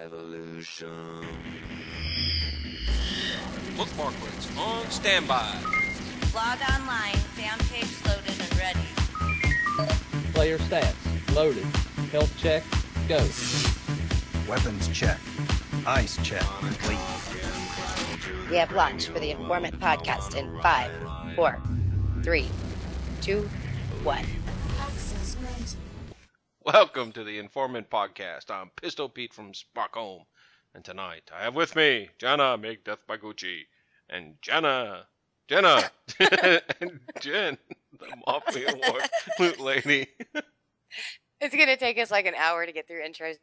revolution. Bookmarklets on standby. Log online, fan page loaded and ready. Player stats, loaded. Health check, go. Weapons check. Eyes check, complete. We have launched for the Informant podcast in 5, 4, 3, 2, 1. Welcome to the Informant podcast. I'm Pistol Pete from Stockholm, and tonight I have with me Jenna, make death by Gucci, and Jenna, and Jen, the Mafia loot lady. It's going to take us like an hour to get through intros.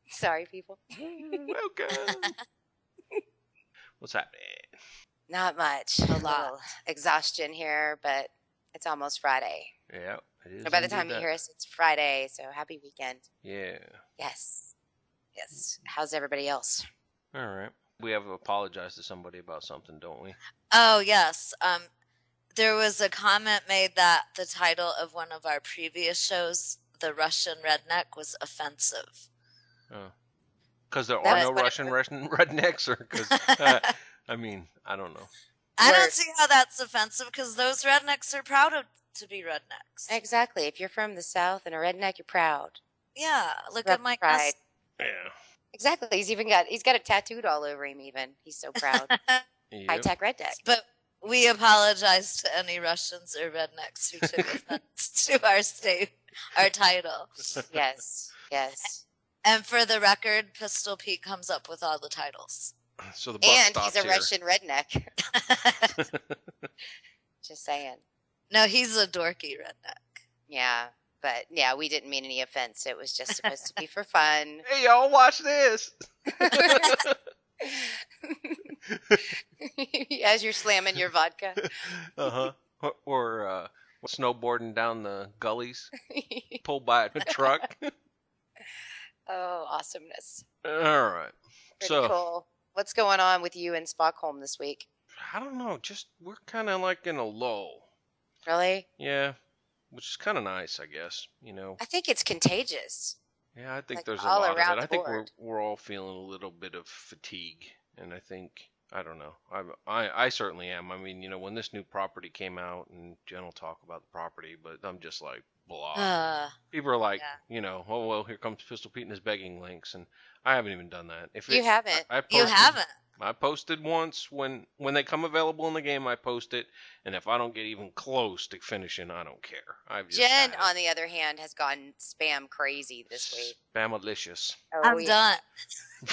Sorry, people. Welcome. What's happening? Not much. A little exhaustion here, but it's almost Friday. Yeah, it is. Or by the time you hear us, it's Friday, so happy weekend. Yeah. Yes. How's everybody else? All right. We have to apologize to somebody about something, don't we? Oh, yes. There was a comment made that the title of one of our previous shows, The Russian Redneck, was offensive. Oh. Because there are no Russian rednecks, or because, I mean, I don't know. I don't see how that's offensive, because those rednecks are proud to be rednecks. Exactly. If you're from the South and a redneck, you're proud. Yeah, look at my pride. Yeah. Exactly. He's got it tattooed all over him even. He's so proud. Yep. High-tech redneck. But we apologize to any Russians or rednecks who took offense to our title. Yes. And for the record, Pistol Pete comes up with all the titles. So the buck and stops he's a here. Russian redneck. Just saying. No, he's a dorky redneck. Yeah, but yeah, we didn't mean any offense. It was just supposed to be for fun. Hey, y'all, watch this. As you're slamming your vodka. Or snowboarding down the gullies, pulled by a truck. Oh, awesomeness. All right. Pretty cool. What's going on with you in Stockholm this week? I don't know. Just we're kind of like in a lull. Really? Yeah, which is kind of nice, I guess. You know. I think it's contagious. Yeah, I think like there's a all lot of around it. the I think board. we're all feeling a little bit of fatigue, and I think I don't know. I certainly am. I mean, you know, when this new property came out, and Jen will talk about the property, but I'm just like blah. People are like, you know, oh well, here comes Pistol Pete and his begging links, and I haven't even done that. You haven't. You haven't. I posted once when they come available in the game. I post it, and if I don't get even close to finishing, I don't care. Jen, on the other hand, has gone spam crazy this week. Spamalicious. Oh, I'm done.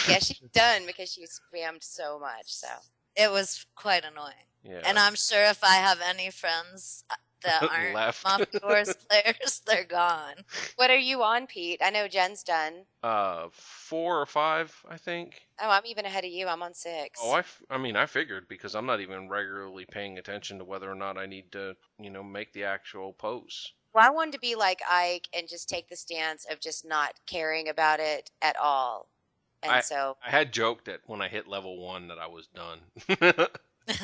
Yeah, she's done because she spammed so much. So it was quite annoying. Yeah. And I'm sure if I have any friends that aren't Left. Mafia Wars players, they're gone. What are you on, Pete? I know Jen's done. 4 or 5, I think. Oh, I'm even ahead of you. I'm on 6. Oh, I mean, I figured because I'm not even regularly paying attention to whether or not I need to, you know, make the actual posts. Well, I wanted to be like Ike and just take the stance of just not caring about it at all. And I had joked that when I hit level 1 that I was done.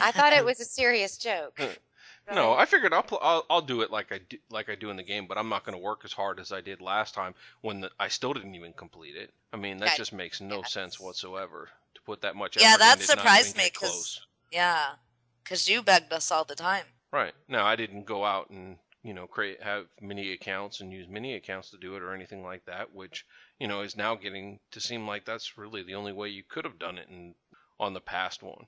I thought it was a serious joke. No, I figured I'll do it like I do in the game, but I'm not going to work as hard as I did last time when I still didn't even complete it. I mean, that just makes no sense whatsoever to put that much effort. Yeah, that in it, surprised not even me get close. because you begged us all the time. Right. No, I didn't go out and, you know, have mini accounts and use mini accounts to do it or anything like that, which, you know, is now getting to seem like that's really the only way you could have done it on the past one.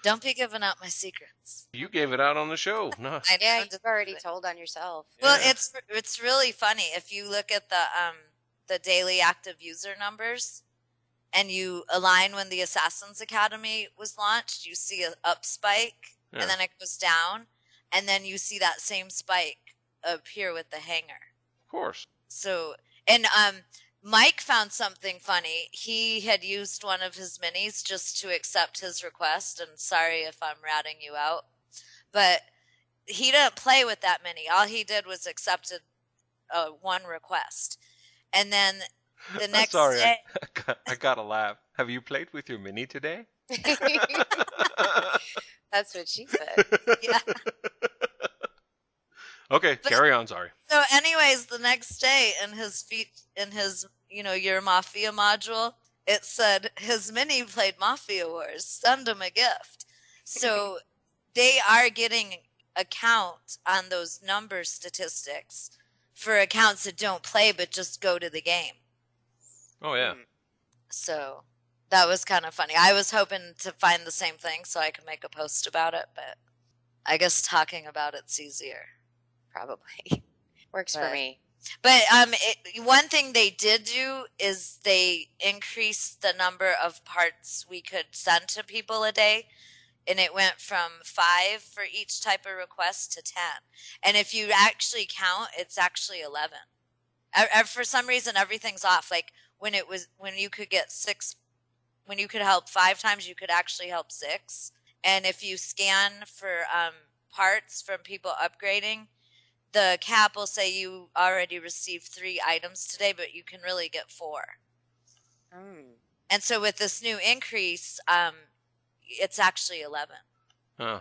Don't be giving out my secrets. You gave it out on the show. No. Yeah, you've already told on yourself. Well, it's really funny if you look at the daily active user numbers, and you align when the Assassin's Academy was launched. You see a up spike, and then it goes down, and then you see that same spike appear with the hanger. Of course. So, and Mike found something funny. He had used one of his minis just to accept his request, and sorry if I'm ratting you out, but he didn't play with that mini. All he did was accepted one request. And then the next day... I gotta laugh. Have you played with your mini today? That's what she said. Yeah. Okay, carry on, sorry. So anyways, the next day in his your Mafia module, it said his mini played Mafia Wars. Send him a gift. So they are getting a count on those number statistics for accounts that don't play but just go to the game. Oh yeah. So that was kind of funny. I was hoping to find the same thing so I could make a post about it, but I guess talking about it's easier. Probably. Works for me. But one thing they did do is they increased the number of parts we could send to people a day. And it went from 5 for each type of request to 10. And if you actually count, it's actually 11. For some reason, everything's off. Like when you could get 6, when you could help 5 times, you could actually help 6. And if you scan for parts from people upgrading, the cap will say you already received 3 items today, but you can really get 4. And so with this new increase, it's actually 11. Huh.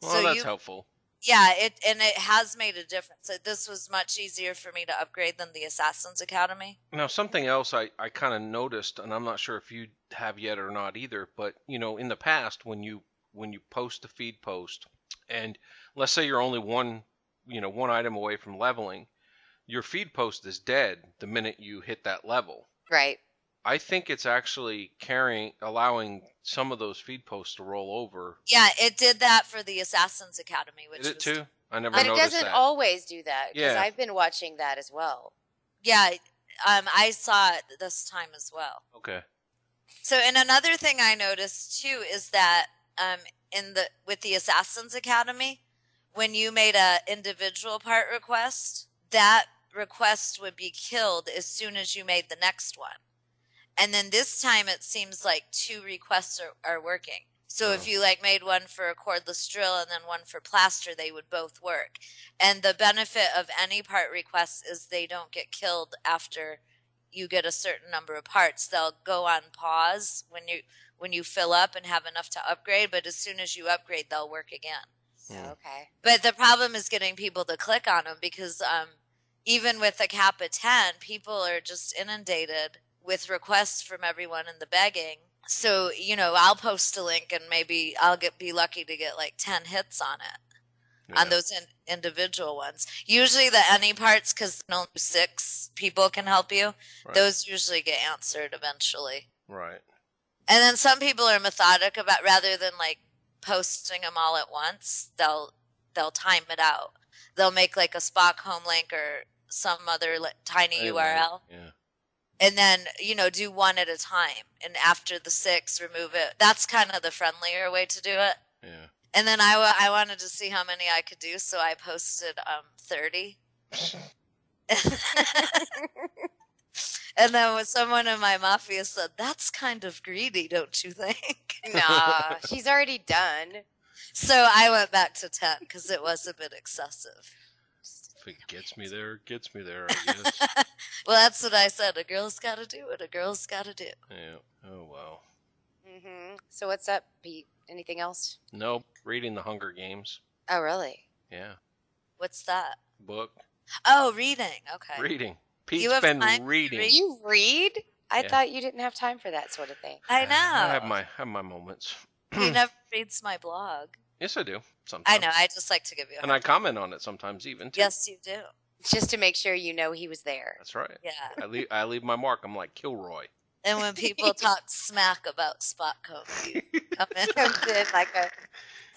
Well, So that's helpful. Yeah, it has made a difference. This was much easier for me to upgrade than the Assassin's Academy. Now, something else I kind of noticed, and I'm not sure if you have yet or not either, but, in the past, when you post a feed post, and let's say you're only one item away from leveling, your feed post is dead the minute you hit that level. Right. I think it's actually allowing some of those feed posts to roll over. Yeah, it did that for the Assassin's Academy. Did it too? I never But noticed it doesn't that. always do that, because Yeah. I've been watching that as well. Yeah, I saw it this time as well. Okay. So, and another thing I noticed too is that with the Assassin's Academy, when you made a individual part request, that request would be killed as soon as you made the next one. And then this time it seems like 2 requests are working. So if you made one for a cordless drill and then one for plaster, they would both work. And the benefit of any part requests is they don't get killed after you get a certain number of parts. They'll go on pause when you fill up and have enough to upgrade, but as soon as you upgrade, they'll work again. Okay. But the problem is getting people to click on them because even with a cap of 10, people are just inundated with requests from everyone in the begging. So, I'll post a link and maybe I'll be lucky to get 10 hits on it, on those individual ones. Usually the any parts, because only 6 people can help you, those usually get answered eventually. Right. And then some people are methodic about, rather than posting them all at once, they'll time it out. They'll make a Spock home link or some other tiny URL. Yeah. And then, do one at a time. And after the 6, remove it. That's kind of the friendlier way to do it. Yeah. And then I wanted to see how many I could do, so I posted 30. And then when someone in my Mafia said, "That's kind of greedy, don't you think?" Nah, she's already done. So I went back to 10 because it was a bit excessive. If it gets me there, it gets me there, I guess. Well, that's what I said. A girl's got to do what a girl's got to do. Yeah. Oh, wow. So what's up, Pete? Anything else? Nope. Reading The Hunger Games. Oh, really? Yeah. What's that? Book. Oh, reading. Okay. Reading. Pete's You have been time to reading. read? You read? I Yeah. thought you didn't have time for that sort of thing. I know. I have my moments. He never reads my blog. Yes, I do. Sometimes. I know. I just like to give you a And hard I comment on it sometimes even, too. Yes, you do. Just to make sure you know he was there. That's right. Yeah. I leave my mark. I'm like Kilroy. And when people talk smack about Spock Code, you come in. Comes in like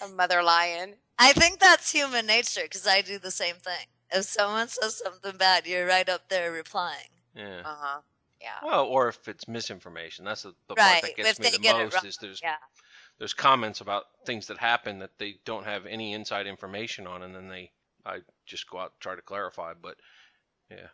a mother lion. I think that's human nature because I do the same thing. If someone says something bad, you're right up there replying. Yeah. Uh-huh. Yeah. Well, or if it's misinformation. That's the part Right. that If gets me they the get it most wrong, is there's there's comments about things that happen that they don't have any inside information on, and then I just go out and try to clarify. But yeah.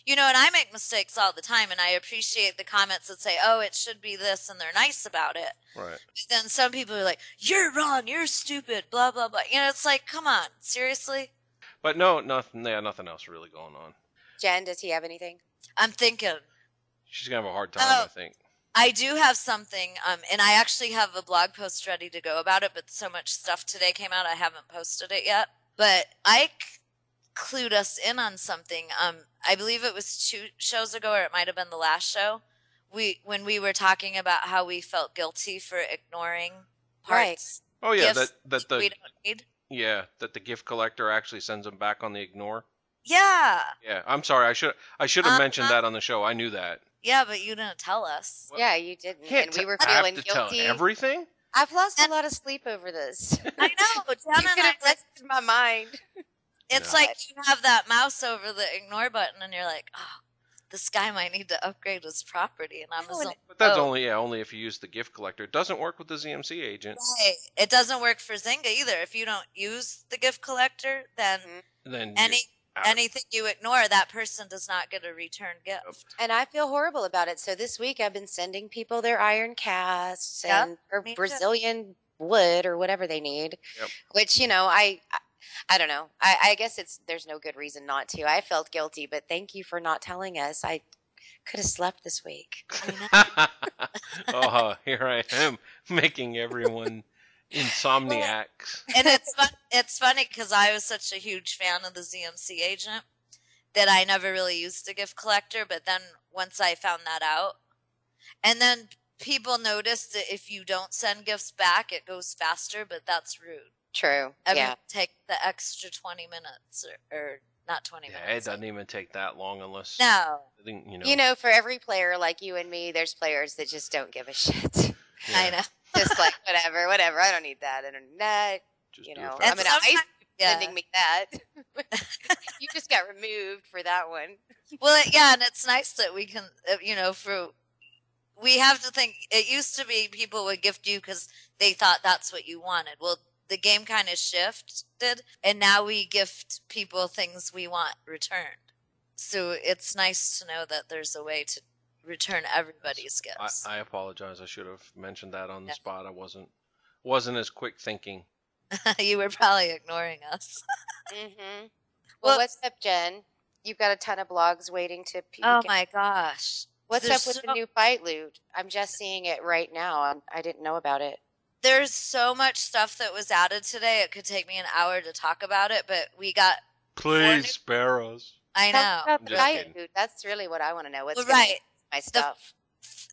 And I make mistakes all the time, and I appreciate the comments that say, "Oh, it should be this," and they're nice about it. Right. But then some people are like, "You're wrong, you're stupid," blah blah blah. It's like, come on, seriously. But no, nothing. Yeah, nothing else really going on. Jen, does he have anything? I'm thinking. She's gonna have a hard time, I think. I do have something, and I actually have a blog post ready to go about it, but so much stuff today came out, I haven't posted it yet. But Ike clued us in on something. I believe it was 2 shows ago, or it might have been the last show, when we were talking about how we felt guilty for ignoring parts, Oh yeah, gifts that the we don't need. yeah that the gift collector actually sends them back on the ignore. Yeah. Yeah, I'm sorry. I should have mentioned that on the show. I knew that. Yeah, but you didn't tell us. What? Yeah, you didn't, Can't and we were have feeling to guilty. tell everything. I've lost a lot of sleep over this. I know. You Jen and could have I, rested my mind. it's Yeah. like you have that mouse over the ignore button, and you're like, oh, this guy might need to upgrade his property, and I'm No, But that's oh. only if you use the gift collector. It doesn't work with the ZMC agent. Right. It doesn't work for Zynga either. If you don't use the gift collector, then Then anything you ignore, that person does not get a return gift. And I feel horrible about it. So this week I've been sending people their iron casts Yep, and or me too. Brazilian wood or whatever they need. Yep. Which, I don't know. I guess there's no good reason not to. I felt guilty, but thank you for not telling us. I could have slept this week. Oh, here I am making everyone insomniacs. And it's funny because I was such a huge fan of the ZMC agent that I never really used the gift collector. But then once I found that out, and then people notice that if you don't send gifts back, it goes faster, but that's rude. True. Everyone take the extra 20 minutes or not 20 Yeah, it minutes. doesn't even take that long unless No. For every player like you and me, there's players that just don't give a shit. Yeah. I know. Just like whatever. I don't need that. I don't need that. Just You do know, it for I mean, sometimes- I yeah. sending me that. You just got removed for that one. Well, yeah, and it's nice that we can, we have to think, it used to be people would gift you because they thought that's what you wanted. Well, the game kind of shifted, and now we gift people things we want returned. So it's nice to know that there's a way to return everybody's gifts. I apologize. I should have mentioned that on the spot. I wasn't as quick thinking. You were probably ignoring us. Mm-hmm. Well, Well, what's up, Jen? You've got a ton of blogs waiting to. Oh my gosh. What's There's up with the new fight loot? I'm just seeing it right now. I didn't know about it. There's so much stuff that was added today. It could take me an hour to talk about it, but we got. Please spare us. I Tell know. me about the Just fight kidding. loot. That's really what I want to know. What's Well, gonna right. be my stuff?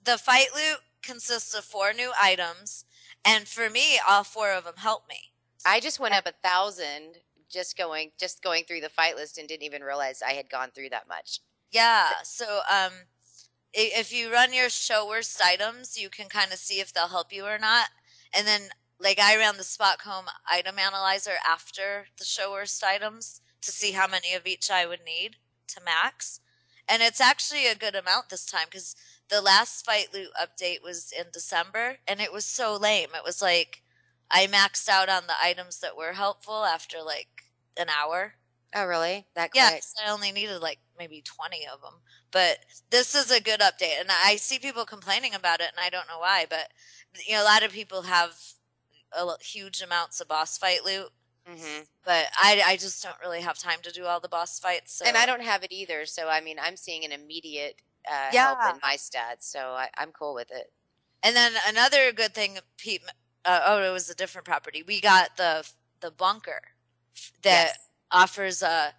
The fight loot consists of 4 new items, and for me, all 4 of them help me. I just went up 1,000 just going through the fight list and didn't even realize I had gone through that much. Yeah. So, if you run your show worst items, you can kind of see if they'll help you or not. And then, like, I ran the spot home item analyzer after the show worst items to see how many of each I would need to max. And it's actually a good amount this time because the last fight loot update was in December, and it was so lame. It was like I maxed out on the items that were helpful after like an hour. Oh, really? That quick? Yeah, 'cause I only needed like maybe 20 of them. But this is a good update, and I see people complaining about it, and I don't know why. But a lot of people have huge amounts of boss fight loot. Mm-hmm. But I just don't really have time to do all the boss fights. So. And I don't have it either. So, I mean, I'm seeing an immediate help in my stats. So I'm cool with it. And then another good thing, Pete. It was a different property. We got the bunker that offers a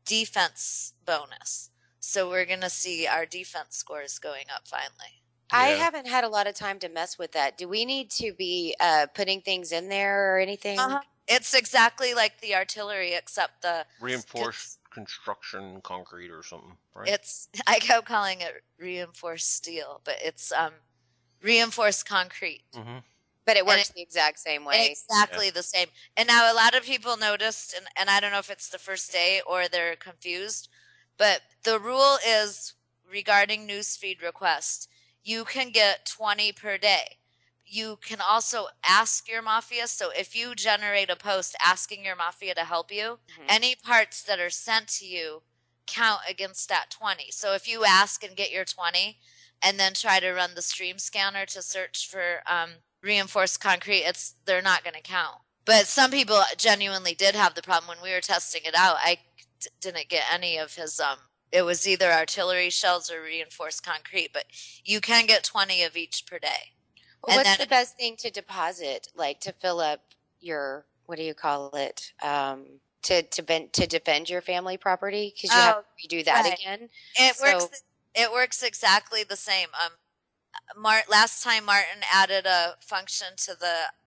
defense bonus. So we're gonna see our defense scores going up finally. I Yeah. haven't had a lot of time to mess with that. Do we need to be putting things in there or anything? It's exactly like the artillery, except the Reinforced construction concrete or something, right? It's I kept calling it reinforced steel, but it's reinforced concrete. Mm-hmm. But it works the exact same way. Exactly the same. And now a lot of people noticed, and I don't know if it's the first day or they're confused, but the rule is regarding newsfeed requests, you can get 20 per day. You can also ask your Mafia. So if you generate a post asking your Mafia to help you, any parts that are sent to you count against that 20. So if you ask and get your 20 and then try to run the stream scanner to search for reinforced concrete, they're not going to count. But some people genuinely did have the problem when we were testing it out. I didn't get any of his it was either artillery shells or reinforced concrete, but you can get 20 of each per day. Well, what's the best thing to deposit, like to fill up your, what do you call it, to defend your family property? Because you have to redo that again. It works exactly the same. last time Martin added a function to the